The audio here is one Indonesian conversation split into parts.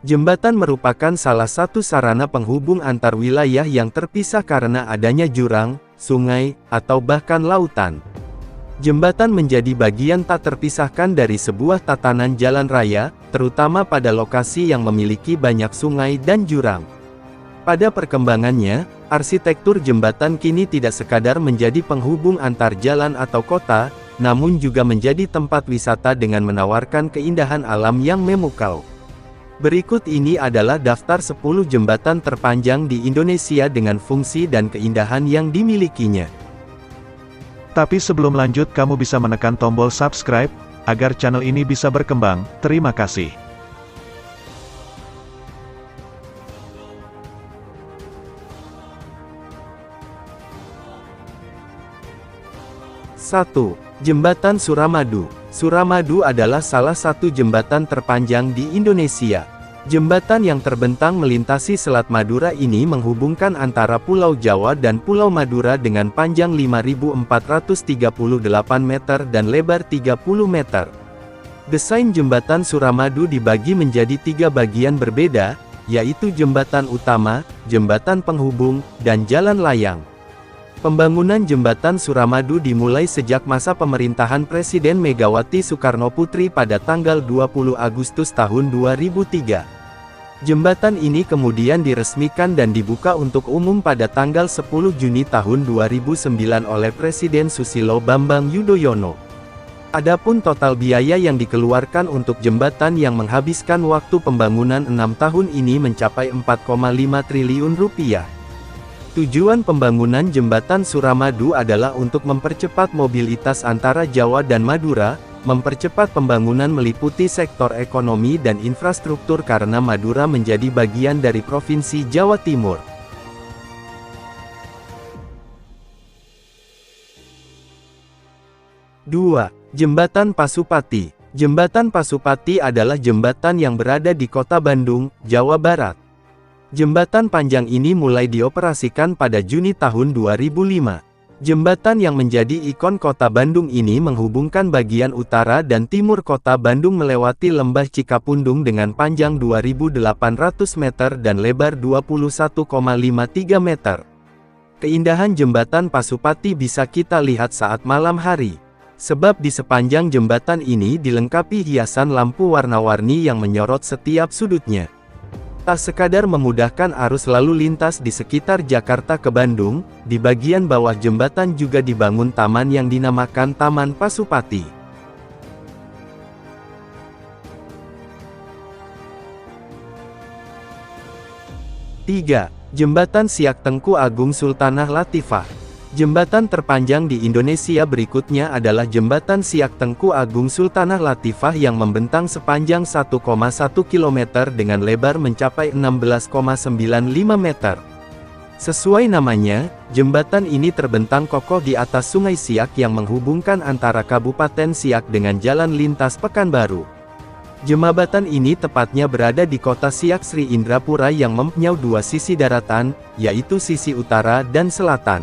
Jembatan merupakan salah satu sarana penghubung antar wilayah yang terpisah karena adanya jurang, sungai, atau bahkan lautan. Jembatan menjadi bagian tak terpisahkan dari sebuah tatanan jalan raya, terutama pada lokasi yang memiliki banyak sungai dan jurang. Pada perkembangannya, arsitektur jembatan kini tidak sekadar menjadi penghubung antar jalan atau kota, namun juga menjadi tempat wisata dengan menawarkan keindahan alam yang memukau. Berikut ini adalah daftar 10 jembatan terpanjang di Indonesia dengan fungsi dan keindahan yang dimilikinya. Tapi sebelum lanjut, kamu bisa menekan tombol subscribe, agar channel ini bisa berkembang. Terima kasih. Satu, Jembatan Suramadu. Suramadu adalah salah satu jembatan terpanjang di Indonesia. Jembatan yang terbentang melintasi Selat Madura ini menghubungkan antara Pulau Jawa dan Pulau Madura dengan panjang 5.438 meter dan lebar 30 meter. Desain jembatan Suramadu dibagi menjadi 3 bagian berbeda, yaitu jembatan utama, jembatan penghubung, dan jalan layang. Pembangunan jembatan Suramadu dimulai sejak masa pemerintahan Presiden Megawati Soekarnoputri pada tanggal 20 Agustus tahun 2003. Jembatan ini kemudian diresmikan dan dibuka untuk umum pada tanggal 10 Juni tahun 2009 oleh Presiden Susilo Bambang Yudhoyono. Adapun total biaya yang dikeluarkan untuk jembatan yang menghabiskan waktu pembangunan 6 tahun ini mencapai 4,5 triliun rupiah. Tujuan pembangunan jembatan Suramadu adalah untuk mempercepat mobilitas antara Jawa dan Madura, mempercepat pembangunan meliputi sektor ekonomi dan infrastruktur karena Madura menjadi bagian dari Provinsi Jawa Timur. Dua, Jembatan Pasupati. Jembatan Pasupati adalah jembatan yang berada di Kota Bandung, Jawa Barat. Jembatan panjang ini mulai dioperasikan pada Juni tahun 2005. Jembatan yang menjadi ikon Kota Bandung ini menghubungkan bagian utara dan timur Kota Bandung melewati Lembah Cikapundung dengan panjang 2.800 meter dan lebar 21,53 meter. Keindahan jembatan Pasupati bisa kita lihat saat malam hari. Sebab di sepanjang jembatan ini dilengkapi hiasan lampu warna-warni yang menyorot setiap sudutnya. Tak sekadar memudahkan arus lalu lintas di sekitar Jakarta ke Bandung, di bagian bawah jembatan juga dibangun taman yang dinamakan Taman Pasupati. Tiga, Jembatan Siak Tengku Agung Sultanah Latifah. Jembatan terpanjang di Indonesia berikutnya adalah Jembatan Siak Tengku Agung Sultanah Latifah yang membentang sepanjang 1,1 km dengan lebar mencapai 16,95 meter. Sesuai namanya, jembatan ini terbentang kokoh di atas Sungai Siak yang menghubungkan antara Kabupaten Siak dengan jalan lintas Pekanbaru. Jembatan ini tepatnya berada di kota Siak Sri Indrapura yang mempunyai dua sisi daratan, yaitu sisi utara dan selatan.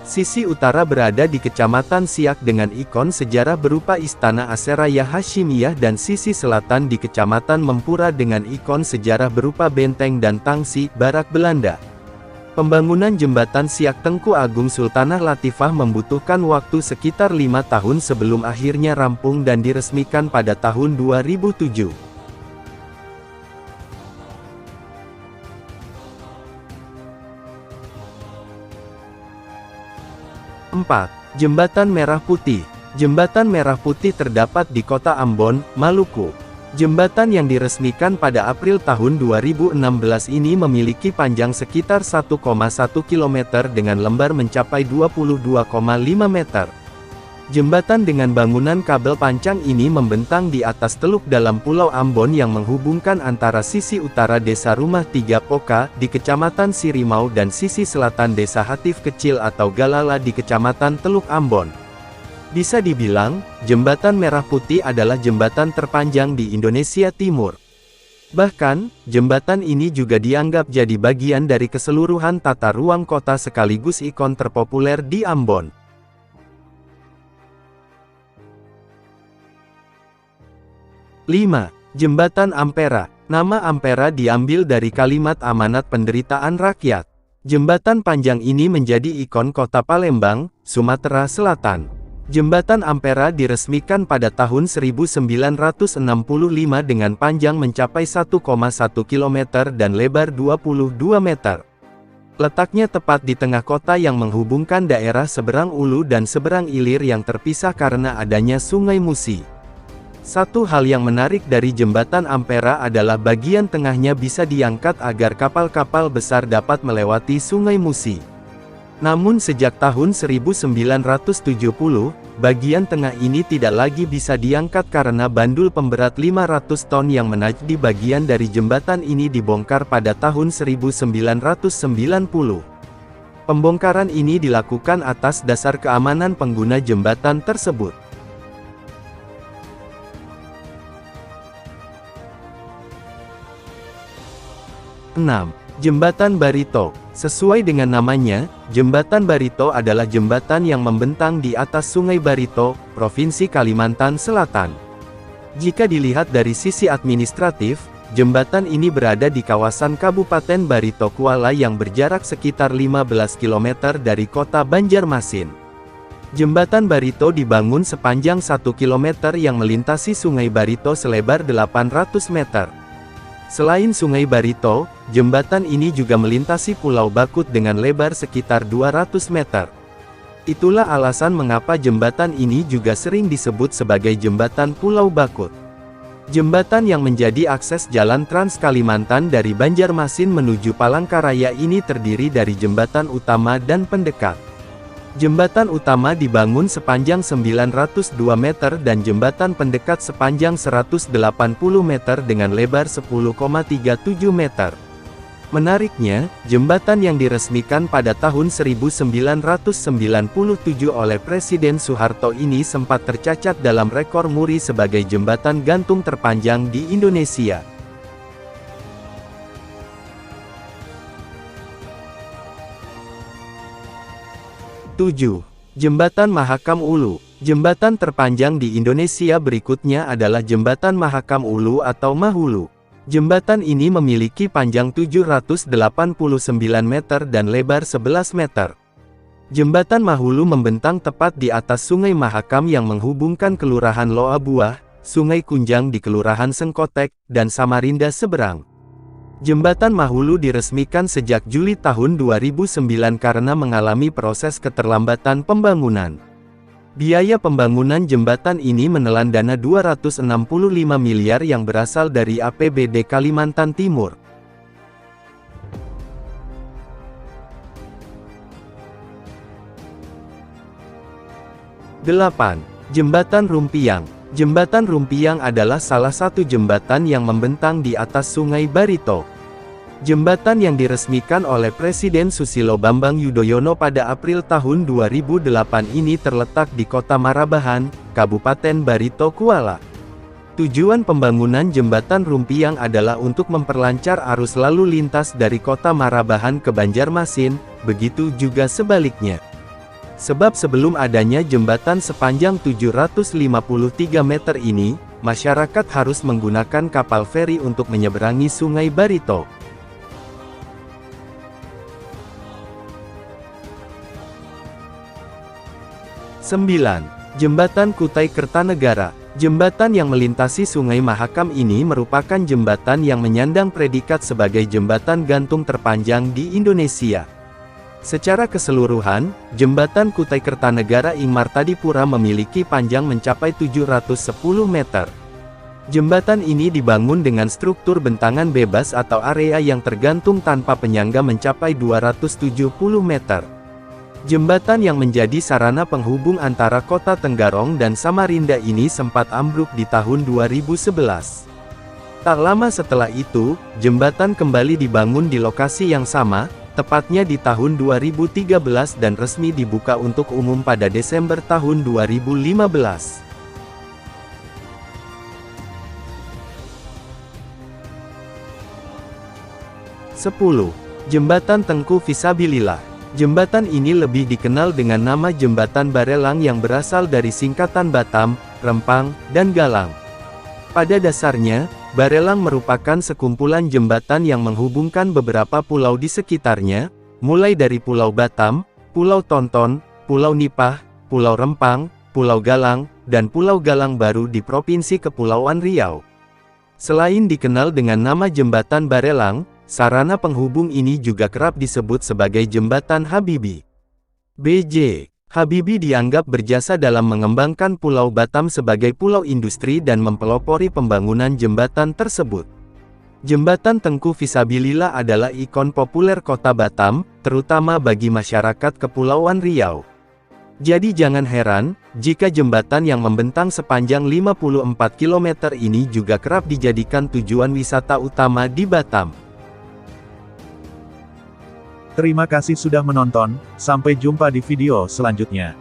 Sisi utara berada di Kecamatan Siak dengan ikon sejarah berupa Istana Aseraya Hashimiyah dan sisi selatan di Kecamatan Mempura dengan ikon sejarah berupa benteng dan tangsi, Barak Belanda. Pembangunan jembatan Siak Tengku Agung Sultanah Latifah membutuhkan waktu sekitar 5 tahun sebelum akhirnya rampung dan diresmikan pada tahun 2007. 4. Jembatan Merah Putih. Jembatan Merah Putih terdapat di kota Ambon, Maluku. Jembatan yang diresmikan pada April tahun 2016 ini memiliki panjang sekitar 1,1 km dengan lembar mencapai 22,5 meter. Jembatan dengan bangunan kabel pancang ini membentang di atas teluk dalam Pulau Ambon yang menghubungkan antara sisi utara Desa Rumah Tiga Poka di Kecamatan Sirimau dan sisi selatan Desa Hatif Kecil atau Galala di Kecamatan Teluk Ambon. Bisa dibilang, Jembatan Merah Putih adalah jembatan terpanjang di Indonesia Timur. Bahkan, jembatan ini juga dianggap jadi bagian dari keseluruhan tata ruang kota sekaligus ikon terpopuler di Ambon. 5. Jembatan Ampera. Nama Ampera diambil dari kalimat amanat penderitaan rakyat. Jembatan panjang ini menjadi ikon kota Palembang, Sumatera Selatan. Jembatan Ampera diresmikan pada tahun 1965 dengan panjang mencapai 1,1 km dan lebar 22 meter. Letaknya tepat di tengah kota yang menghubungkan daerah seberang Ulu dan seberang Ilir yang terpisah karena adanya Sungai Musi. Satu hal yang menarik dari jembatan Ampera adalah bagian tengahnya bisa diangkat agar kapal-kapal besar dapat melewati Sungai Musi. Namun sejak tahun 1970, bagian tengah ini tidak lagi bisa diangkat karena bandul pemberat 500 ton yang menaik di bagian dari jembatan ini dibongkar pada tahun 1990. Pembongkaran ini dilakukan atas dasar keamanan pengguna jembatan tersebut. 6. Jembatan Barito. Sesuai dengan namanya, Jembatan Barito adalah jembatan yang membentang di atas Sungai Barito, Provinsi Kalimantan Selatan. Jika dilihat dari sisi administratif, jembatan ini berada di kawasan Kabupaten Barito Kuala yang berjarak sekitar 15 km dari kota Banjarmasin. Jembatan Barito dibangun sepanjang 1 km yang melintasi Sungai Barito selebar 800 meter. Selain Sungai Barito, jembatan ini juga melintasi Pulau Bakut dengan lebar sekitar 200 meter. Itulah alasan mengapa jembatan ini juga sering disebut sebagai Jembatan Pulau Bakut. Jembatan yang menjadi akses jalan Trans Kalimantan dari Banjarmasin menuju Palangkaraya ini terdiri dari jembatan utama dan pendekat. Jembatan utama dibangun sepanjang 902 meter dan jembatan pendekat sepanjang 180 meter dengan lebar 10,37 meter. Menariknya, jembatan yang diresmikan pada tahun 1997 oleh Presiden Soeharto ini sempat tercatat dalam rekor muri sebagai jembatan gantung terpanjang di Indonesia. 7. Jembatan Mahakam Ulu. Jembatan terpanjang di Indonesia berikutnya adalah Jembatan Mahakam Ulu atau Mahulu. Jembatan ini memiliki panjang 789 meter dan lebar 11 meter. Jembatan Mahulu membentang tepat di atas Sungai Mahakam yang menghubungkan Kelurahan Loa Buah, Sungai Kunjang di Kelurahan Sengkotek, dan Samarinda seberang. Jembatan Mahulu diresmikan sejak Juli tahun 2009 karena mengalami proses keterlambatan pembangunan. Biaya pembangunan jembatan ini menelan dana 265 miliar yang berasal dari APBD Kalimantan Timur. Delapan. Jembatan Rumpiang. Jembatan Rumpiang adalah salah satu jembatan yang membentang di atas Sungai Barito. Jembatan yang diresmikan oleh Presiden Susilo Bambang Yudhoyono pada April tahun 2008 ini terletak di Kota Marabahan, Kabupaten Barito Kuala. Tujuan pembangunan Jembatan Rumpiang adalah untuk memperlancar arus lalu lintas dari Kota Marabahan ke Banjarmasin, begitu juga sebaliknya. Sebab sebelum adanya jembatan sepanjang 753 meter ini, masyarakat harus menggunakan kapal feri untuk menyeberangi Sungai Barito. Sembilan. Jembatan Kutai Kertanegara. Jembatan yang melintasi Sungai Mahakam ini merupakan jembatan yang menyandang predikat sebagai jembatan gantung terpanjang di Indonesia. Secara keseluruhan, Jembatan Kutai Kertanegara ing Martadipura memiliki panjang mencapai 710 meter. Jembatan ini dibangun dengan struktur bentangan bebas atau area yang tergantung tanpa penyangga mencapai 270 meter. Jembatan yang menjadi sarana penghubung antara Kota Tenggarong dan Samarinda ini sempat ambruk di tahun 2011. Tak lama setelah itu, jembatan kembali dibangun di lokasi yang sama, tepatnya di tahun 2013 dan resmi dibuka untuk umum pada Desember tahun 2015. Sepuluh. Jembatan Tengku Fisabilillah. Jembatan ini lebih dikenal dengan nama Jembatan Barelang yang berasal dari singkatan Batam, Rempang, dan Galang. Pada dasarnya, Barelang merupakan sekumpulan jembatan yang menghubungkan beberapa pulau di sekitarnya, mulai dari Pulau Batam, Pulau Tonton, Pulau Nipah, Pulau Rempang, Pulau Galang, dan Pulau Galang Baru di Provinsi Kepulauan Riau. Selain dikenal dengan nama Jembatan Barelang, sarana penghubung ini juga kerap disebut sebagai Jembatan Habibie. B.J. Habibie dianggap berjasa dalam mengembangkan Pulau Batam sebagai pulau industri dan mempelopori pembangunan jembatan tersebut. Jembatan Tengku Visabilillah adalah ikon populer kota Batam, terutama bagi masyarakat Kepulauan Riau. Jadi jangan heran, jika jembatan yang membentang sepanjang 54 km ini juga kerap dijadikan tujuan wisata utama di Batam. Terima kasih sudah menonton, sampai jumpa di video selanjutnya.